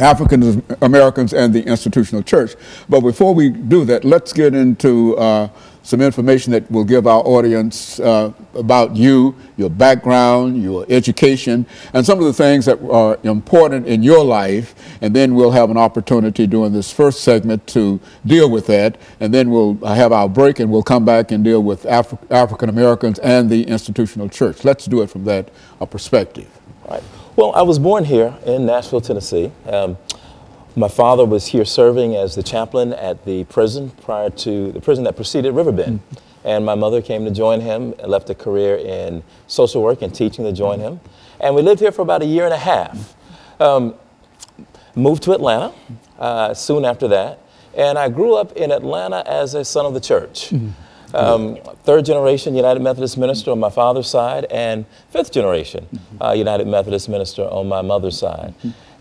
African Americans and the institutional church. But before we do that, let's get into some information that will give our audience about you, your background, your education, and some of the things that are important in your life. And then we'll have an opportunity during this first segment to deal with that. And then we'll have our break and we'll come back and deal with African Americans and the institutional church. Let's do it from that perspective. Right. Well, I was born here in Nashville, Tennessee. My father was here serving as the chaplain at the prison prior to the prison that preceded Riverbend. And my mother came to join him and left a career in social work and teaching to join him. And we lived here for about a year and a half. Moved to Atlanta soon after that. And I grew up in Atlanta as a son of the church. Third generation United Methodist minister on my father's side, and fifth generation United Methodist minister on my mother's side.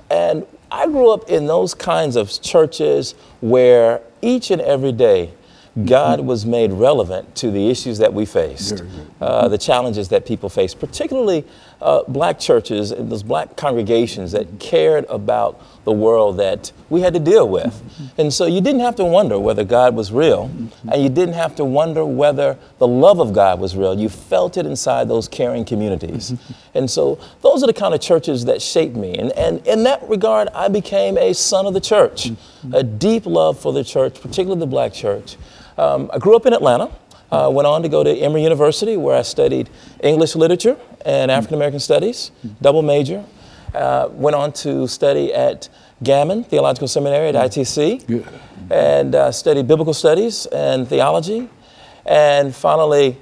And I grew up in those kinds of churches where each and every day God was made relevant to the issues that we faced, the challenges that people face, particularly black churches and those black congregations that cared about the world that we had to deal with. And so you didn't have to wonder whether God was real, and you didn't have to wonder whether the love of God was real. You felt it inside those caring communities. And so those are the kind of churches that shaped me. And in that regard, I became a son of the church, a deep love for the church, particularly the black church. I grew up in Atlanta, went on to go to Emory University, where I studied English literature and African American studies, double major. Went on to study at Gammon Theological Seminary at ITC, and studied biblical studies and theology, and finally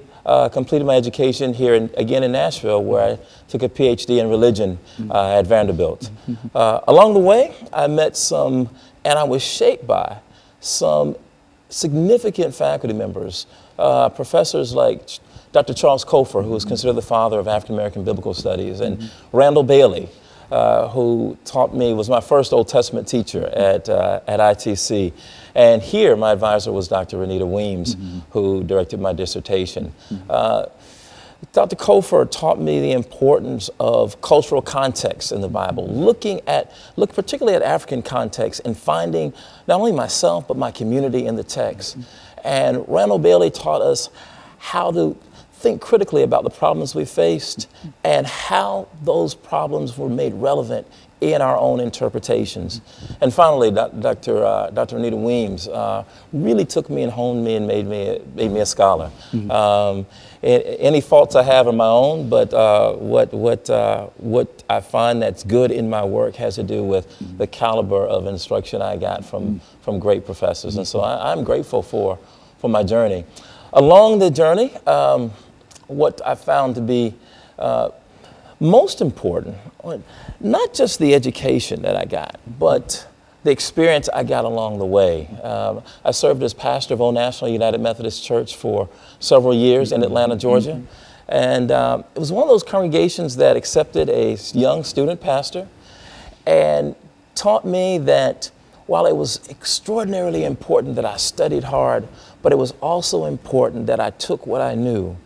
completed my education here again in Nashville, where I took a PhD in religion at Vanderbilt. Along the way, I met some, and I was shaped by some significant faculty members, professors like Dr. Charles Cofer, who is considered the father of African American biblical studies, and Randall Bailey, who taught me, was my first Old Testament teacher at ITC. And here, my advisor was Dr. Renita Weems, who directed my dissertation. Dr. Cofer taught me the importance of cultural context in the Bible, looking particularly at African context and finding not only myself, but my community in the text. And Randall Bailey taught us how to think critically about the problems we faced and how those problems were made relevant in our own interpretations. And finally, Dr. Renita Weems really took me and honed me and made me a scholar. Any faults I have are my own, but what I find that's good in my work has to do with the caliber of instruction I got from great professors. And so I'm grateful for my journey. Along the journey, what I found to be most important, not just the education that I got, but the experience I got along the way. I served as pastor of Old National United Methodist Church for several years in Atlanta, Georgia. And it was one of those congregations that accepted a young student pastor and taught me that while it was extraordinarily important that I studied hard, but it was also important that I took what I knew,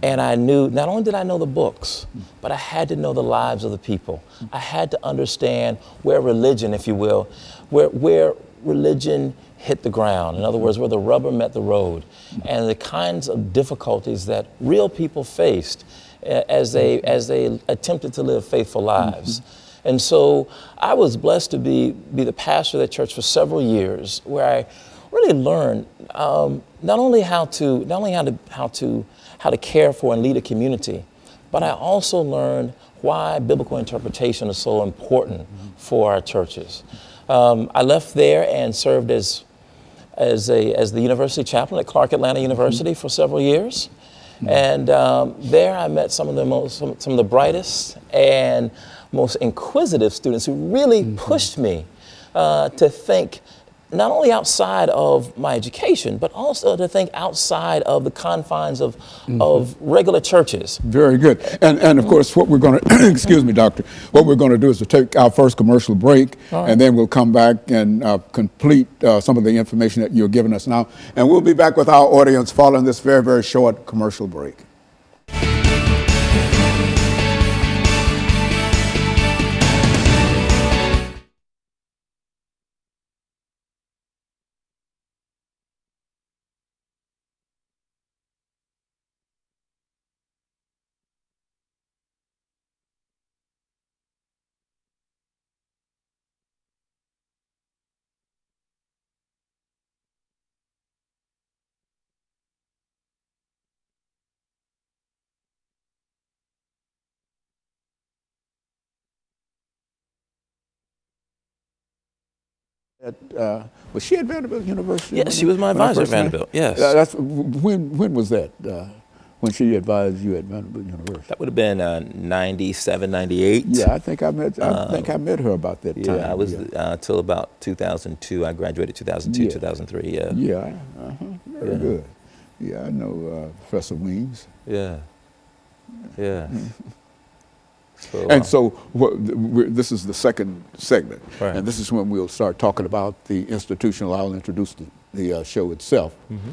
and I knew, not only did I know the books, but I had to know the lives of the people. I had to understand where religion, if you will, where religion hit the ground. In other words, where the rubber met the road, and the kinds of difficulties that real people faced as they attempted to live faithful lives. And so I was blessed to be the pastor of that church for several years, where I really learned not only how to care for and lead a community, but I also learned why biblical interpretation is so important for our churches. I left there and served as the university chaplain at Clark Atlanta University for several years. And there I met some of the brightest and most inquisitive students who really pushed me to think not only outside of my education, but also to think outside of the confines of regular churches. Very good. And of course, what we're going to, excuse me, Doctor, what we're going to do is to take our first commercial break, and then we'll come back and complete some of the information that you're giving us now. And we'll be back with our audience following this very, very short commercial break. Was she at Vanderbilt University? Yes, she was my advisor at Vanderbilt, yes. When was that? When she advised you at Vanderbilt University? That would have been 97, 98. Yeah, I think I met her about that time. Yeah, I was till about 2002. I graduated 2002, 2003, yeah. Yeah, very good. Yeah, I know Professor Weems. Yeah, yeah. So this is the second segment, right. And this is when we'll start talking about the institutional. I'll introduce the show itself. Mm-hmm.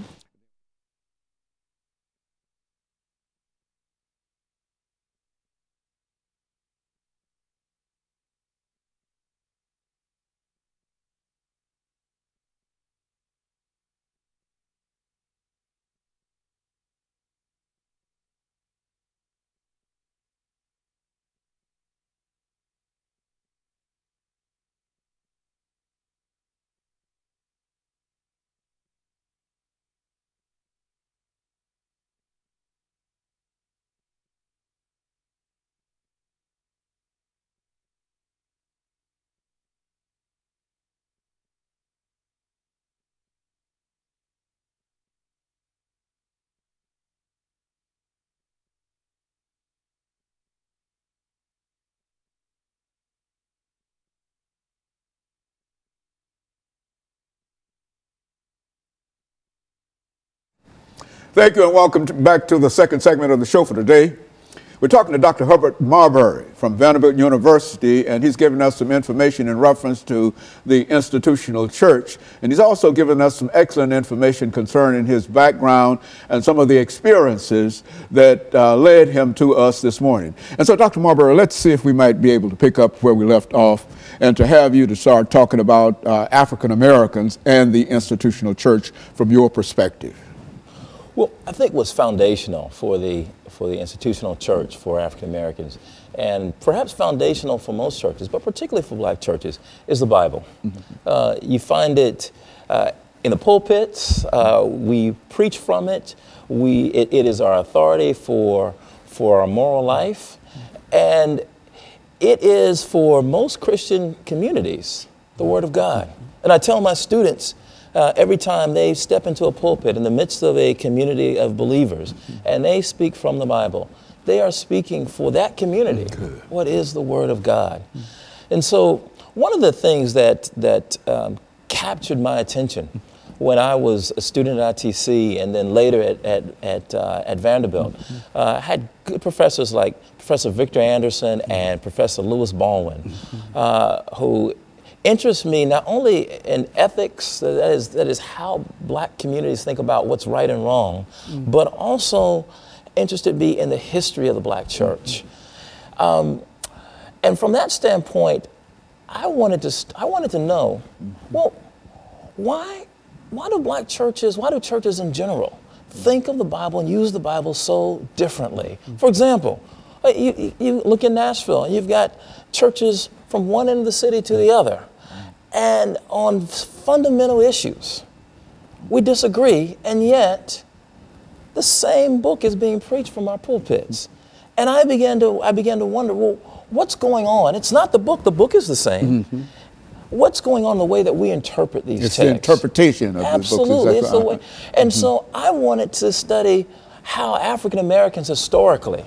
Thank you and welcome back to the second segment of the show for today. We're talking to Dr. Herbert Marbury from Vanderbilt University, and he's given us some information in reference to the institutional church. And he's also given us some excellent information concerning his background and some of the experiences that led him to us this morning. And so, Dr. Marbury, let's see if we might be able to pick up where we left off and to have you to start talking about African Americans and the institutional church from your perspective. Well, I think what's foundational for the institutional church for African Americans, and perhaps foundational for most churches, but particularly for black churches, is the Bible. Mm-hmm. You find it in the pulpits. We preach from it. It is our authority for our moral life, and it is for most Christian communities the Word of God. And I tell my students, every time they step into a pulpit in the midst of a community of believers and they speak from the Bible, they are speaking for that community. What is the Word of God? And so one of the things that captured my attention when I was a student at ITC and then later at Vanderbilt, had good professors like Professor Victor Anderson and Professor Lewis Baldwin, who interests me not only in ethics, that is how black communities think about what's right and wrong, but also interested me in the history of the black church. And from that standpoint, I wanted to know, well, why do churches in general think of the Bible and use the Bible so differently? For example, you look in Nashville and you've got churches from one end of the city to the other. And on fundamental issues, we disagree, and yet the same book is being preached from our pulpits. And I began to wonder, well, what's going on? It's not the book is the same. Mm-hmm. What's going on in the way that we interpret these texts? It's the interpretation of Absolutely, the book. It's the way. And so I wanted to study how African Americans historically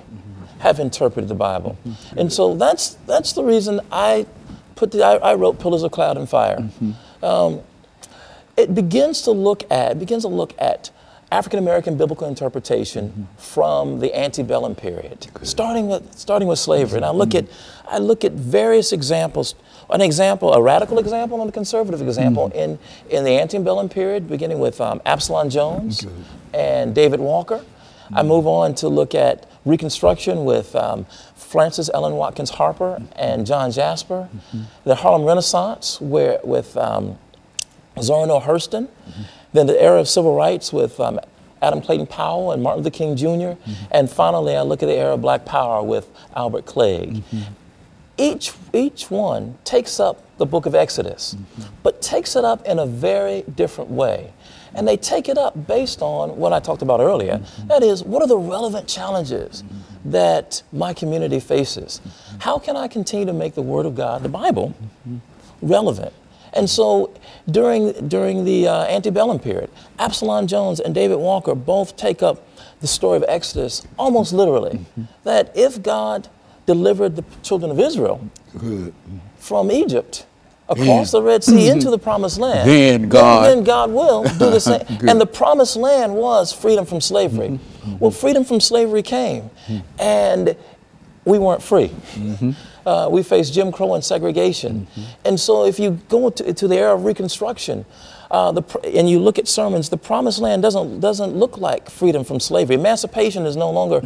have interpreted the Bible. And so that's the reason I wrote Pillars of Cloud and Fire. It begins to look at African American biblical interpretation from the antebellum period, starting with slavery. And I look at various examples. A radical example and a conservative example in the antebellum period, beginning with Absalom Jones and David Walker. I move on to look at Reconstruction with Frances Ellen Watkins Harper and John Jasper. The Harlem Renaissance with Zora Neale Hurston. Then the era of civil rights with Adam Clayton Powell and Martin Luther King Jr. And finally, I look at the era of Black Power with Albert Clegg. Each one takes up the book of Exodus, but takes it up in a very different way. And they take it up based on what I talked about earlier. That is, what are the relevant challenges that my community faces? How can I continue to make the Word of God, the Bible, relevant? And so during the antebellum period, Absalom Jones and David Walker both take up the story of Exodus almost literally, that if God delivered the children of Israel from Egypt, across the Red Sea into the Promised Land, then God will do the same. And the Promised Land was freedom from slavery. Well, freedom from slavery came, and we weren't free. We faced Jim Crow and segregation. And so if you go to the era of Reconstruction, and you look at sermons, the Promised Land doesn't look like freedom from slavery. Emancipation is no longer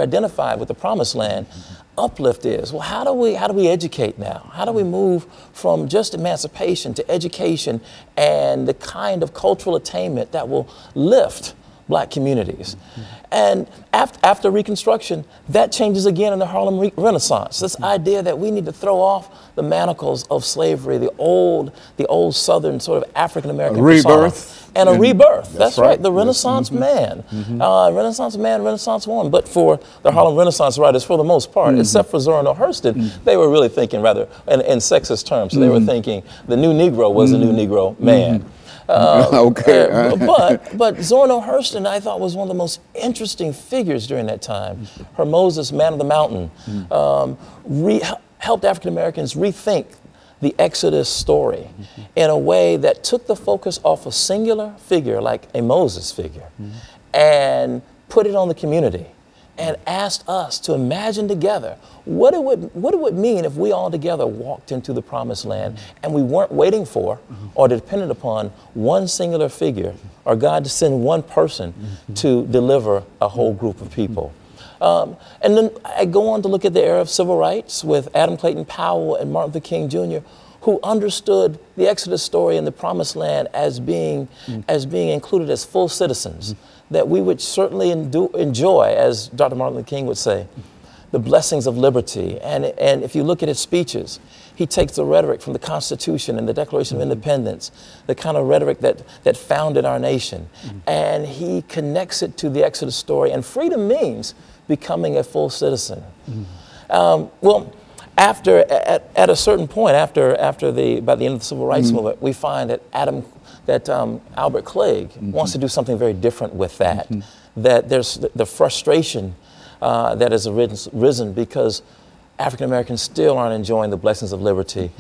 identified with the Promised Land. Uplift is. Well, how do we educate now? How do we move from just emancipation to education and the kind of cultural attainment that will lift Black communities? And after Reconstruction, that changes again in the Harlem Renaissance. This idea that we need to throw off the manacles of slavery, the old Southern sort of African American rebirth. And a rebirth. That's right. The Renaissance man, Renaissance man, Renaissance woman. But for the Harlem Renaissance writers, for the most part, except for Zora Neale Hurston, they were really thinking rather in sexist terms. So they were thinking the new Negro was the new Negro man. But Zora Neale Hurston, I thought, was one of the most interesting figures during that time. Her Moses, Man of the Mountain, helped African Americans rethink the Exodus story in a way that took the focus off a singular figure like a Moses figure and put it on the community and asked us to imagine together what it would mean if we all together walked into the Promised Land and we weren't waiting for or dependent upon one singular figure or God to send one person to deliver a whole group of people. And then I go on to look at the era of civil rights with Adam Clayton Powell and Martin Luther King Jr., who understood the Exodus story in the Promised Land as being included as full citizens, that we would certainly enjoy, as Dr. Martin Luther King would say, the blessings of liberty. And if you look at his speeches, he takes the rhetoric from the Constitution and the Declaration of Independence, the kind of rhetoric that founded our nation, and he connects it to the Exodus story. And freedom means becoming a full citizen. Well, at a certain point, by the end of the Civil Rights Movement, we find that Albert Clegg wants to do something very different with that. That there's the frustration that has risen because African Americans still aren't enjoying the blessings of liberty.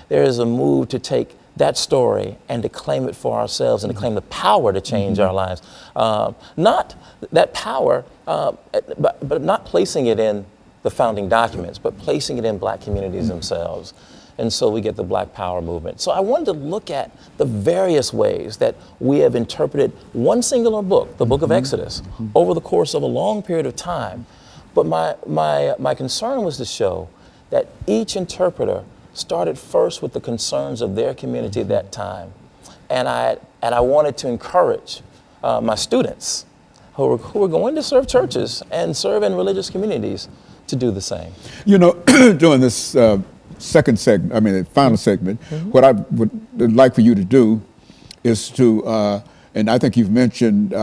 There is a move to take that story and to claim it for ourselves and to claim the power to change our lives. Not that power, but not placing it in the founding documents, but placing it in Black communities themselves. And so we get the Black Power movement. So I wanted to look at the various ways that we have interpreted one singular book, the book of Exodus, over the course of a long period of time. But my concern was to show that each interpreter started first with the concerns of their community at that time. And I wanted to encourage my students who are going to serve churches and serve in religious communities to do the same. You know, during this second segment, I mean the final segment, what I would like for you to do is to, and I think you've mentioned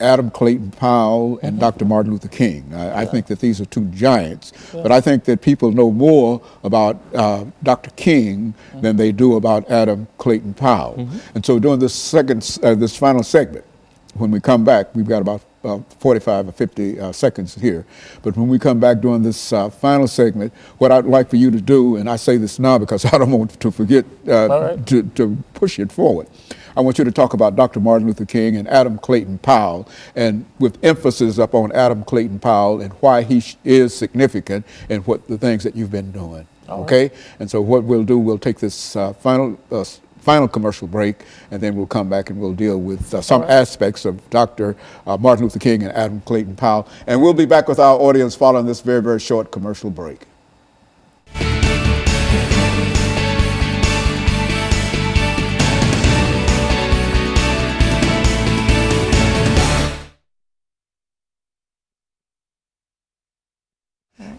Adam Clayton Powell and Dr. Martin Luther King. I think that these are two giants, but I think that people know more about Dr. King than they do about Adam Clayton Powell. And so during this this final segment, when we come back, we've got about 45 or 50 seconds here. But when we come back during this final segment, what I'd like for you to do, and I say this now because I don't want to forget to push it forward. I want you to talk about Dr. Martin Luther King and Adam Clayton Powell, and with emphasis up on Adam Clayton Powell and why he is significant and what the things that you've been doing. Okay? And so what we'll do, we'll take this final commercial break, and then we'll come back and we'll deal with some aspects of Dr. Martin Luther King and Adam Clayton Powell. And we'll be back with our audience following this very, very short commercial break.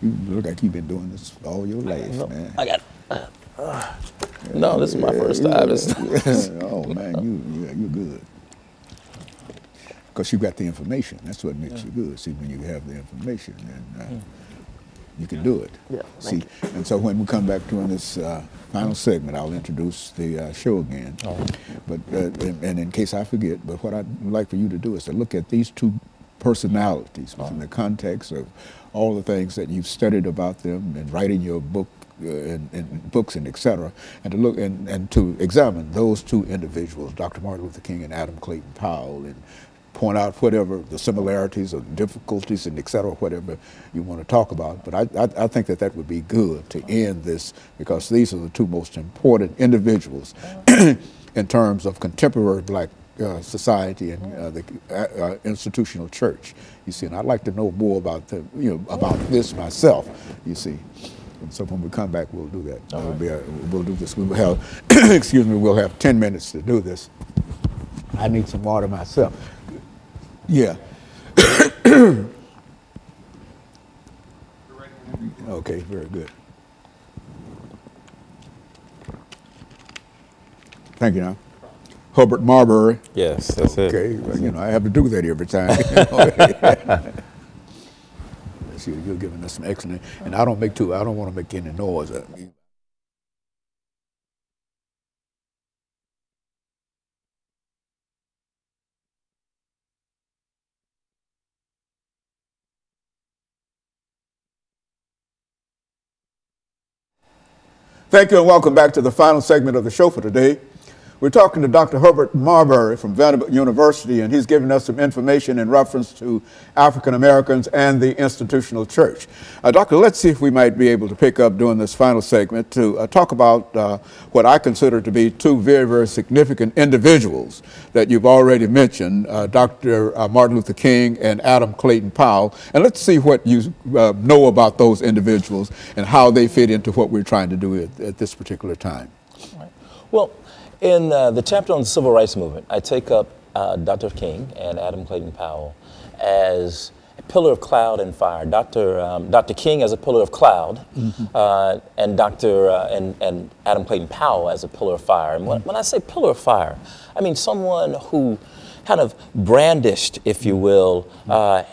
You look like you've been doing this all your life, man. I got no, this is my first time. Oh man, you're good. Because you got the information. That's what makes you good. See, when you have the information, then you can do it. Yeah. See, and so when we come back during this final segment, I'll introduce the show again. All right. But and in case I forget, but what I'd like for you to do is to look at these two personalities within the context of all the things that you've studied about them and writing your book and books and et cetera, and to look and to examine those two individuals, Dr. Martin Luther King and Adam Clayton Powell, and point out whatever the similarities or difficulties and et cetera, whatever you want to talk about. But I think that that would be good to end this, because these are the two most important individuals in terms of contemporary black society and the institutional church. You see, and I'd like to know more about the, about this myself. You see, and so when we come back, we'll do that. We'll do this. We will have, excuse me, we'll have 10 minutes to do this. I need some water myself. Yeah. Okay, very good. Thank you. Now, Herbert Marbury. Yes, that's it. Okay, well, I have to do that every time. See, you're giving us some excellent, and I don't want to make any noise. Thank you and welcome back to the final segment of the show for today. We're talking to Dr. Herbert Marbury from Vanderbilt University, and he's giving us some information in reference to African Americans and the institutional church. Doctor, let's see if we might be able to pick up during this final segment to talk about what I consider to be two very, very significant individuals that you've already mentioned, Dr. Martin Luther King and Adam Clayton Powell. And let's see what you know about those individuals and how they fit into what we're trying to do at this particular time. All right. Well, in the chapter on the Civil Rights Movement, I take up Dr. King and Adam Clayton Powell as a pillar of cloud and fire. Dr. King as a pillar of cloud, and and Adam Clayton Powell as a pillar of fire. And when I say pillar of fire, I mean someone who kind of brandished, if you will,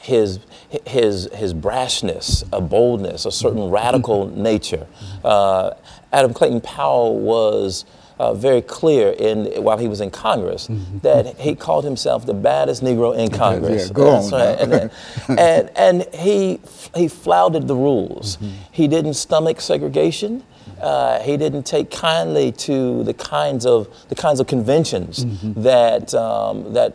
his brashness, a boldness, a certain radical nature. Adam Clayton Powell was very clear while he was in Congress that he called himself the baddest Negro in Congress. Yeah, go on. Right. And he flouted the rules. He didn't stomach segregation. He didn't take kindly to the kinds of conventions that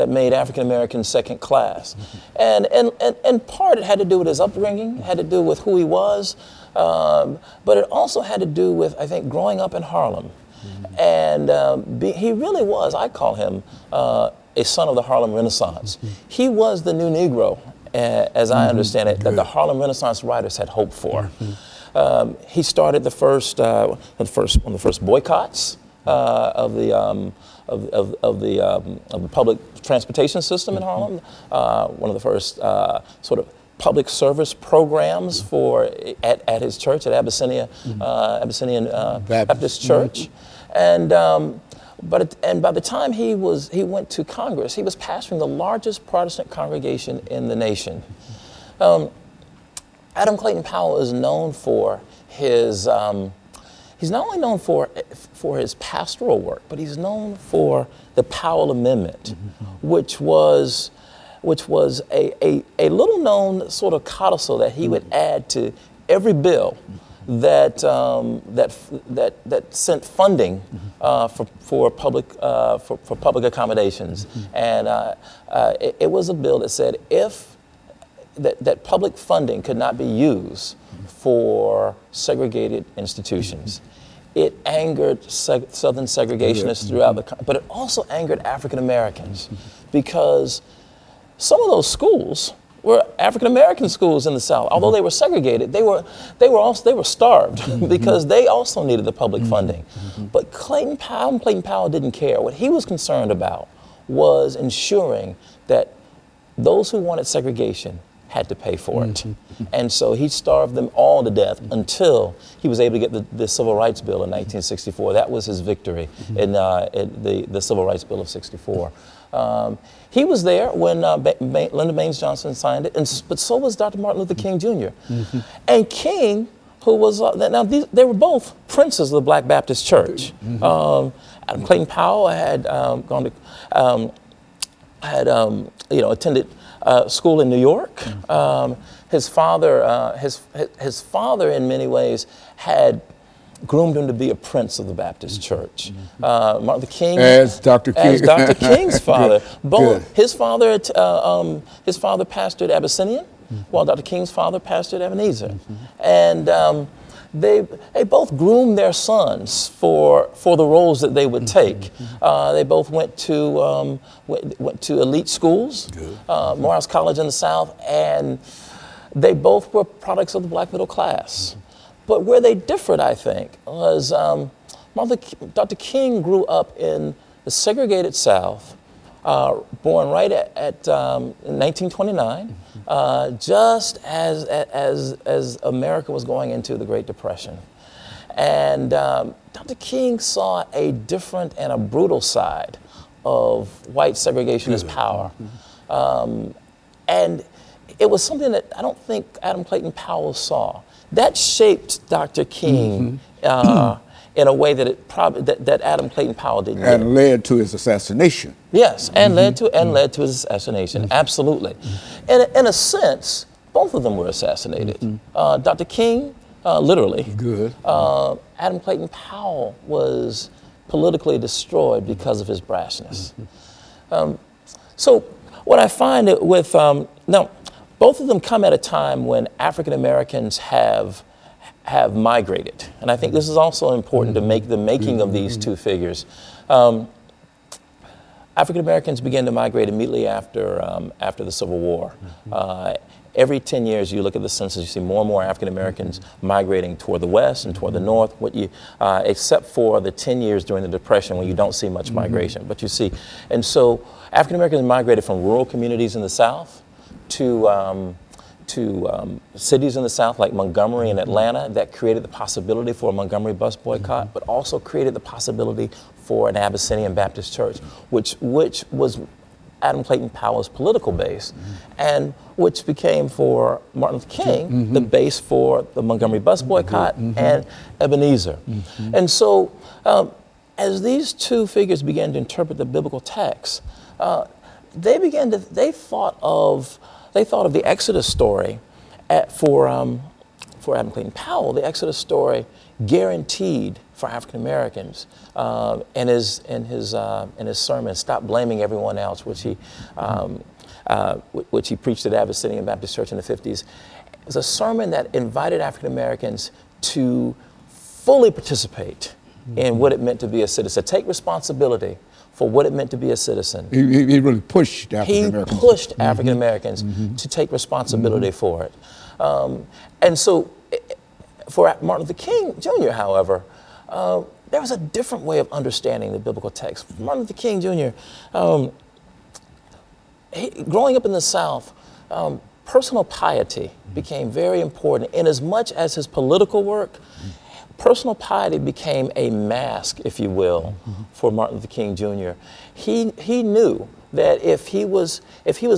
made African Americans second class. And part it had to do with his upbringing, had to do with who he was, but it also had to do with, I think, growing up in Harlem. And he really was, I call him, a son of the Harlem Renaissance. He was the new Negro, as I understand it, that the Harlem Renaissance writers had hoped for. He started one of the first boycotts of the public transportation system in Harlem. One of the first sort of public service programs at his church, at Abyssinian Baptist Church. And by the time he went to Congress, he was pastoring the largest Protestant congregation in the nation. Adam Clayton Powell is known for his he's not only known for his pastoral work, but he's known for the Powell Amendment, which was a little known sort of codicil that he would add to every bill that sent funding for public accommodations, and it was a bill that said that public funding could not be used for segregated institutions. It angered Southern segregationists throughout the country, but it also angered African Americans because some of those schools were African American schools in the South. Although they were segregated, they were starved because they also needed the public funding. But Clayton Powell didn't care. What he was concerned about was ensuring that those who wanted segregation had to pay for it. And so he starved them all to death until he was able to get the Civil Rights Bill in 1964. That was his victory in the Civil Rights Bill of '64. He was there when Lyndon Baines Johnson signed it, but so was Dr. Martin Luther King Jr. And King who was, now they were both princes of the Black Baptist Church. Adam Clayton Powell had gone to, attended school in New York. His father, his father, in many ways, had groomed him to be a prince of the Baptist Church. Martin Luther King, as Dr. King, as Dr. King's father. Good. His father pastored Abyssinian, while Dr. King's father pastored Ebenezer, and they both groomed their sons for the roles that they would take. They both went to elite schools, Morehouse College in the South, and they both were products of the black middle class. But where they differed, I think, was Dr. King grew up in the segregated South, born right at 1929, just as America was going into the Great Depression. And Dr. King saw a different and a brutal side of white segregationist power. And it was something that I don't think Adam Clayton Powell saw. That shaped Dr. King in a way that that Adam Clayton Powell didn't. And led to his assassination. Yes, and led to his assassination. Absolutely. In a sense, both of them were assassinated. Dr. King, literally. Good. Adam Clayton Powell was politically destroyed because of his brashness. So what I find with now, both of them come at a time when African Americans have migrated, and I think this is also important to make the making of these two figures. African Americans began to migrate immediately after the Civil War. Every 10 years, you look at the census, you see more and more African Americans migrating toward the west and toward the north. Except for the 10 years during the Depression, when you don't see much migration, but you see, and so African Americans migrated from rural communities in the South to cities in the South like Montgomery and Atlanta. That created the possibility for a Montgomery bus boycott, but also created the possibility for an Abyssinian Baptist church, which was Adam Clayton Powell's political base, and which became for Martin Luther King the base for the Montgomery bus boycott and Ebenezer. And so as these two figures began to interpret the biblical text, they thought of the Exodus story for Adam Clayton Powell. The Exodus story guaranteed for African Americans in his sermon, "Stop Blaming Everyone Else," which he preached at Abyssinian Baptist Church in the 50s. It was a sermon that invited African Americans to fully participate in what it meant to be a citizen, take responsibility for what it meant to be a citizen. He really pushed African Americans. He pushed African Americans to take responsibility for it. And so for Martin Luther King Jr., however, there was a different way of understanding the biblical text. Martin Luther King Jr., growing up in the South, personal piety became very important. In as much as his political work, personal piety became a mask, if you will, for Martin Luther King Jr. He knew that if he was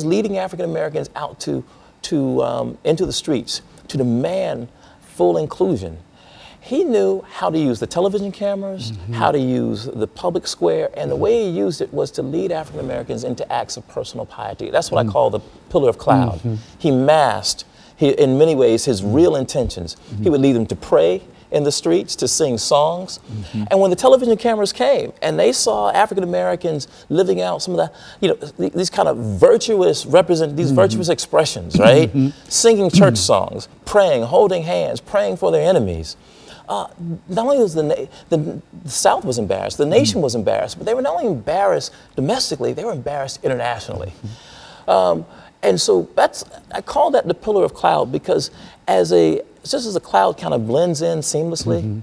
leading African Americans out into the streets to demand full inclusion, he knew how to use the television cameras, how to use the public square, and the way he used it was to lead African Americans into acts of personal piety. That's what I call the pillar of cloud. He masked, in many ways, his real intentions. He would lead them to pray in the streets, to sing songs. And when the television cameras came and they saw African Americans living out some of the, these kind of virtuous virtuous expressions, right? Singing church songs, praying, holding hands, praying for their enemies. Not only was the South was embarrassed, the nation was embarrassed, but they were not only embarrassed domestically, they were embarrassed internationally. And so I call that the pillar of cloud, because just as a cloud kind of blends in seamlessly,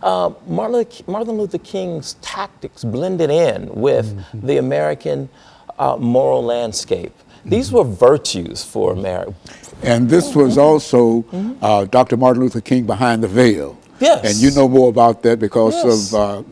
Martin Luther King's tactics blended in with the American moral landscape. These were virtues for America. And this was also Dr. Martin Luther King behind the veil. Yes. And you know more about that because of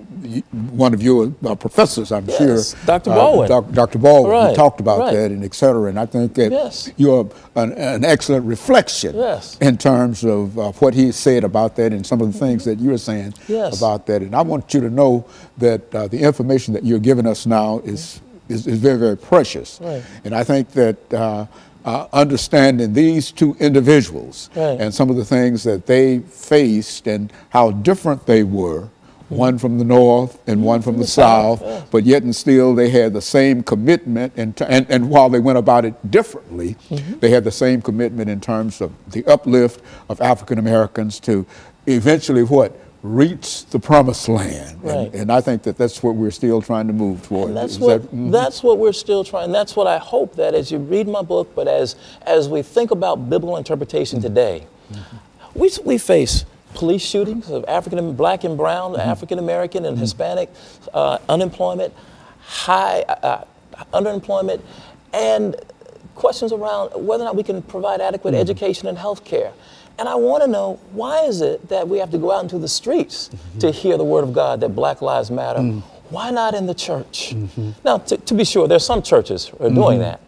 one of your professors, I'm sure. Dr. Baldwin. Dr. Baldwin, Right, who talked about right. that and et cetera. And I think that you're an excellent reflection in terms of what he said about that and some of the things that you're saying about that. And I want you to know that the information that you're giving us now is very, very precious. Right. And I think that understanding these two individuals and some of the things that they faced and how different they were, one from the north and one from the south, but yet and still they had the same commitment, and while they went about it differently, they had the same commitment in terms of the uplift of African Americans to eventually reach the promised land. And I think that that's what we're still trying to move toward. And that's what we're still trying. That's what I hope that as you read my book, but as we think about biblical interpretation today, we face police shootings of Black and brown, African American and Hispanic, unemployment, high underemployment, and questions around whether or not we can provide adequate education and health care. And I want to know, why is it that we have to go out into the streets to hear the word of God that Black Lives Matter? Why not in the church? Now, to be sure, there's some churches who are doing that.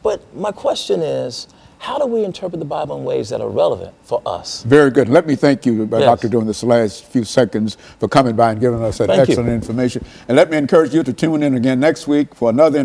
But my question is, how do we interpret the Bible in ways that are relevant for us? Very good. Let me thank you, Doctor, during this last few seconds for coming by and giving us that excellent information. And let me encourage you to tune in again next week for another